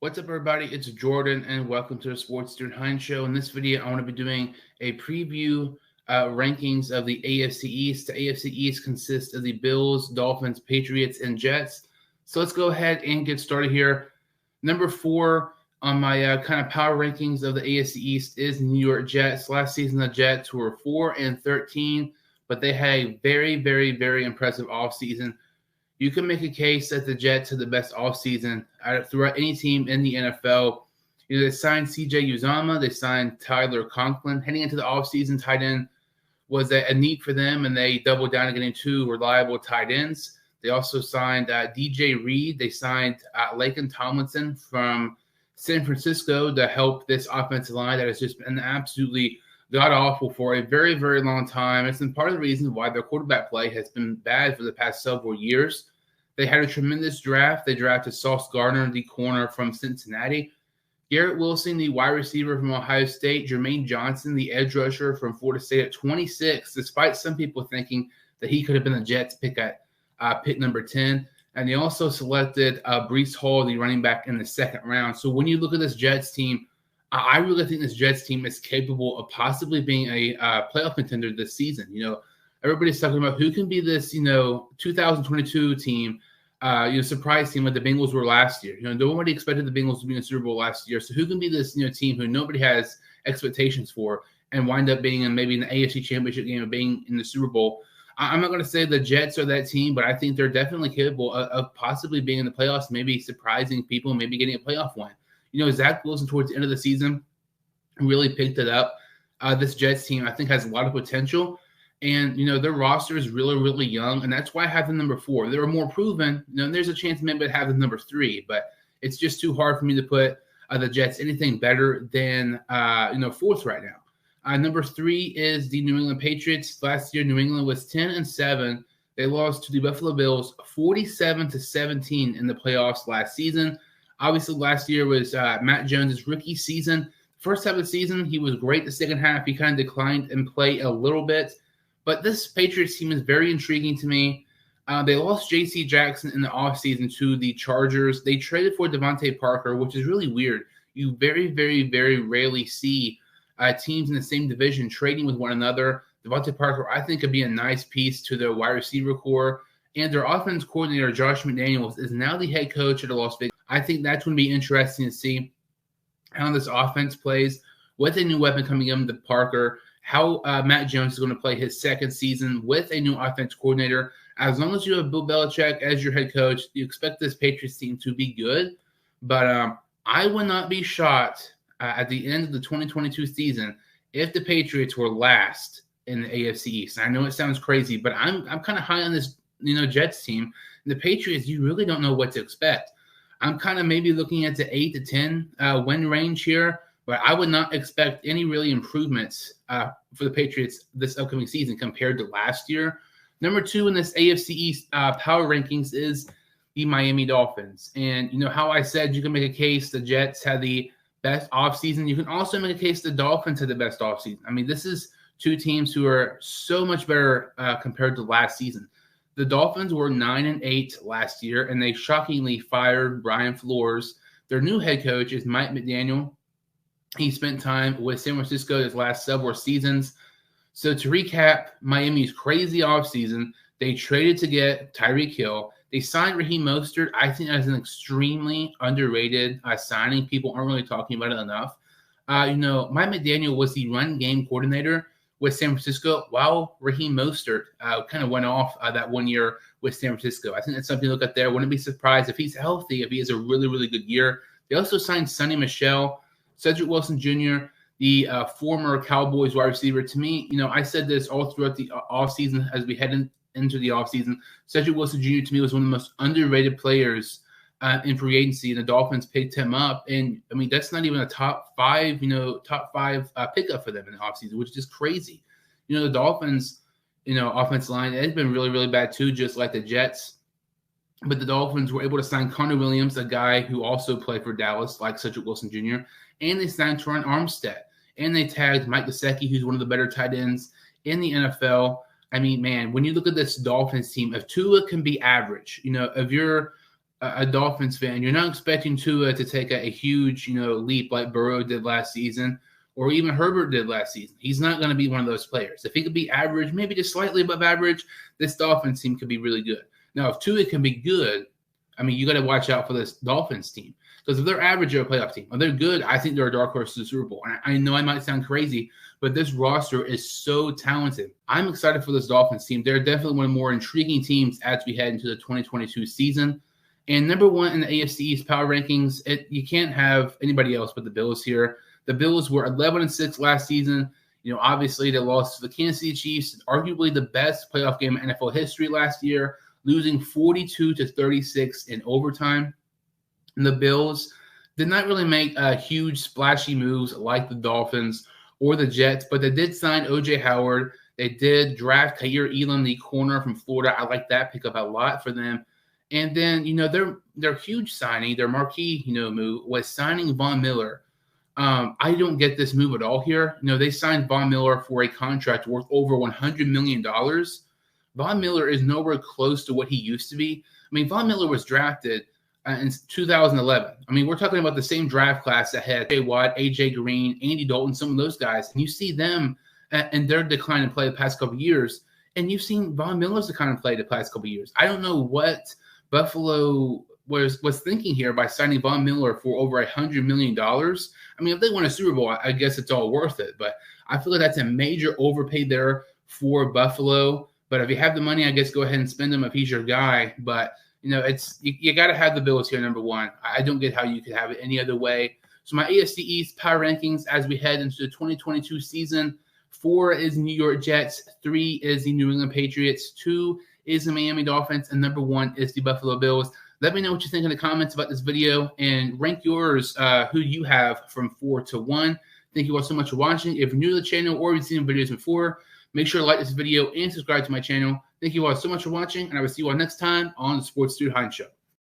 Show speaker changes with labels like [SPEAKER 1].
[SPEAKER 1] What's up, everybody? It's Jordan, and welcome to the Sports Dude Hines Show. In this video, I want to be doing a preview rankings of the AFC East. The AFC East consists of the Bills, Dolphins, Patriots, and Jets. So let's go ahead and get started here. Number 4 on my kind of power rankings of the AFC East is New York Jets. Last season, the Jets were 4-13, but they had a very, very, very impressive offseason. You can make a case that the Jets had the best offseason throughout any team in the NFL. They signed C.J. Uzomah. They signed Tyler Conklin. Heading into the offseason, tight end was a need for them, and they doubled down on getting 2 reliable tight ends. They also signed DJ Reed. They signed Laken Tomlinson from San Francisco to help this offensive line that has just been absolutely god-awful for a very, very long time. It's been part of the reason why their quarterback play has been bad for the past several years. They had a tremendous draft. They drafted Sauce Gardner, the corner from Cincinnati, Garrett Wilson, the wide receiver from Ohio State, Jermaine Johnson, the edge rusher from Florida State at 26, despite some people thinking that he could have been the Jets pick at pick number 10. And they also selected Breece Hall, the running back, in the second round. So when you look at this Jets team, I really think this Jets team is capable of possibly being a playoff contender this season. Everybody's talking about who can be this, 2022 team, surprise team like the Bengals were last year. Nobody expected the Bengals to be in the Super Bowl last year. So who can be this, team who nobody has expectations for and wind up being maybe in the AFC Championship game or being in the Super Bowl? I'm not going to say the Jets are that team, but I think they're definitely capable of possibly being in the playoffs, maybe surprising people, maybe getting a playoff win. Zach Wilson towards the end of the season really picked it up. This Jets team, I think, has a lot of potential. And, their roster is really, really young. And that's why I have them number 4. They're more proven. There's a chance maybe to have them number 3. But it's just too hard for me to put the Jets anything better than, 4th right now. Number 3 is the New England Patriots. Last year, New England was 10-7. They lost to the Buffalo Bills 47-17 in the playoffs last season. Obviously, last year was Matt Jones' rookie season. First half of the season, he was great. The second half, he kind of declined in play a little bit. But this Patriots team is very intriguing to me. They lost J.C. Jackson in the offseason to the Chargers. They traded for Devontae Parker, which is really weird. You very, very, very rarely see teams in the same division trading with one another. Devontae Parker, I think, could be a nice piece to their wide receiver core. And their offense coordinator, Josh McDaniels, is now the head coach of the Las Vegas. I think that's going to be interesting to see how this offense plays with a new weapon coming in to Parker, how Matt Jones is going to play his second season with a new offense coordinator. As long as you have Bill Belichick as your head coach, you expect this Patriots team to be good. But I would not be shocked at the end of the 2022 season if the Patriots were last in the AFC East. I know it sounds crazy, but I'm kind of high on this Jets team. The Patriots, you really don't know what to expect. I'm kind of maybe looking at the 8-10 win range here, but I would not expect any really improvements for the Patriots this upcoming season compared to last year. Number 2 in this AFC East power rankings is the Miami Dolphins. And how I said you can make a case the Jets had the best offseason. You can also make a case the Dolphins had the best offseason. I mean, this is 2 teams who are so much better compared to last season. The Dolphins were 9-8 last year, and they shockingly fired Brian Flores. Their new head coach is Mike McDaniel. He spent time with San Francisco his last several seasons. So to recap, Miami's crazy offseason, they traded to get Tyreek Hill. They signed Raheem Mostert. I think that's an extremely underrated signing. People aren't really talking about it enough. Mike McDaniel was the run game coordinator with San Francisco, while Raheem Mostert kind of went off that 1 year with San Francisco. I think that's something to look at there. Wouldn't be surprised if he's healthy, if he has a really, really good year. They also signed Sonny Michel, Cedric Wilson Jr., the former Cowboys wide receiver. To me, I said this all throughout the offseason as we head into the offseason. Cedric Wilson Jr. to me was one of the most underrated players in free agency, and the Dolphins picked him up. And I mean, that's not even a top 5 pickup for them in the offseason, which is just crazy. The Dolphins, offensive line, it's been really, really bad too, just like the Jets. But the Dolphins were able to sign Connor Williams, a guy who also played for Dallas, like Cedric Wilson Jr., and they signed Teron Armstead. And they tagged Mike Gesicki, who's one of the better tight ends in the NFL. I mean, man, when you look at this Dolphins team, if Tua can be average, if you're a Dolphins fan, you're not expecting Tua to take a huge, leap like Burrow did last season or even Herbert did last season. He's not going to be one of those players. If he could be average, maybe just slightly above average, this Dolphins team could be really good. Now, if Tua can be good, I mean, you got to watch out for this Dolphins team. Because if they're average, they're a playoff team. If they're good, I think they're a dark horse to the Super Bowl. And I know I might sound crazy, but this roster is so talented. I'm excited for this Dolphins team. They're definitely one of the more intriguing teams as we head into the 2022 season. And number one in the AFC East power rankings, you can't have anybody else but the Bills here. The Bills were 11-6 last season. Obviously they lost to the Kansas City Chiefs, arguably the best playoff game in NFL history last year, losing 42-36 in overtime. And the Bills did not really make huge splashy moves like the Dolphins or the Jets, but they did sign O.J. Howard. They did draft Kaiir Elam, the corner from Florida. I like that pickup a lot for them. And then, their huge signing, their marquee, move was signing Von Miller. I don't get this move at all here. They signed Von Miller for a contract worth over $100 million. Von Miller is nowhere close to what he used to be. I mean, Von Miller was drafted in 2011. I mean, we're talking about the same draft class that had Jay Watt, A.J. Green, Andy Dalton, some of those guys. And you see them and their decline in play the past couple of years. And you've seen Von Miller's decline in play the past couple of years. I don't know what Buffalo was thinking here by signing Von Miller for over $100 million. I mean, if they win a Super Bowl, I guess it's all worth it. But I feel like that's a major overpay there for Buffalo. But if you have the money, I guess go ahead and spend them if he's your guy. But it's you got to have the Bills here, number one. I don't get how you could have it any other way. So my AFC East power rankings as we head into the 2022 season: 4 is New York Jets, 3 is the New England Patriots, 2 is the Miami Dolphins, and number 1 is the Buffalo Bills. Let me know what you think in the comments about this video and rank yours, who you have from 4 to 1. Thank you all so much for watching. If you're new to the channel or you've seen videos before, make sure to like this video and subscribe to my channel. Thank you all so much for watching, and I will see you all next time on the Sports Dude Hines Show.